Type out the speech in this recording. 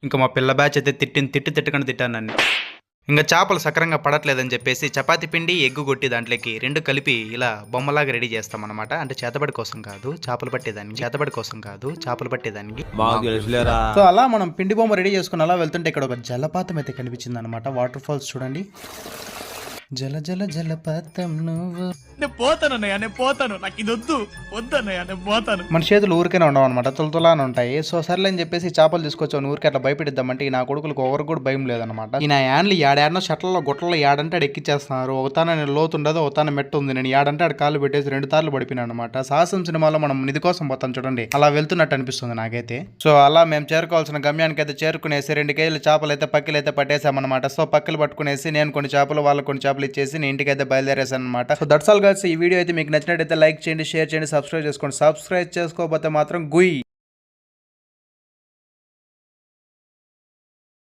ఇంకా మా పిల్ల బ్యాచ్ అయితే తిట్టకుండా తిట్టాను నన్ను. ఇంకా చేపలు సక్రంగా పడట్లేదని చెప్పేసి చపాతీ పిండి ఎగ్గు కొట్టి దాంట్లోకి రెండు కలిపి ఇలా బొమ్మలాగా రెడీ చేస్తామన్నమాట. అంటే చేతబడి కోసం కాదు చేపలు పట్టేదానికి. సో అలా మనం పిండి బొమ్మ రెడీ చేసుకుని అలా వెళ్తుంటే ఇక్కడ ఒక జలపాతం అయితే కనిపించింది అనమాట. వాటర్ ఫాల్స్ చూడండి. జల జల జలపాతం నువ్వు. నేను పోతాను నాకు ఇది వద్దన్నయ్య నేను పోతాను. మన చేతులు ఊరికైనా ఉండవు అనమాట, తులతులానే ఉంటాయి. సో సర్లే అని చెప్పేసి చేపలు తీసుకొచ్చాను. ఊరికి అట్లా భయపెడిద్దామంటే ఈ నా కొడుకులకు ఎవరికి కూడా భయం లేదనమాట. ఈ నా యాన్లు ఏడాడనో షట్లలో గుట్టలో ఏడంటే ఆడు ఎక్కిచ్చేస్తున్నారు. ఒకతాన నేను లోతు ఉండదు, ఒకతాన మెట్టు ఉంది. నేను ఏడంటే ఆడు కాళ్ళు పెట్టేసి 2 సార్లు పడిపోయినాను అనమాట. సాహసం సినిమాలో మనం నిధి కోసం పోతాం చూడండి, అలా వెళ్తున్నట్టు అనిపిస్తుంది నాకైతే. సో అలా మేము చేరుకోవాల్సిన గమ్యానికి అయితే చేరుకునేసి 2 కేజీల చేపలు అయితే పక్కలు అయితే పట్టేసామన్నమాట. సో పక్కలు పట్టుకునేసి నేను కొన్ని చేపలు వాళ్ళకి కొన్ని చేపలు ఇచ్చేసి నేను ఇంటికి అయితే బయలుదేరేసాను అనమాట. So that's all guys. ఈ వీడియో అయితే మీకు నచ్చినట్టయితే లైక్ చేయండి, షేర్ చేయండి, సబ్స్క్రైబ్ చేసుకోండి. సబ్స్క్రైబ్ చేసుకోకపోతే మాత్రం గుయ్.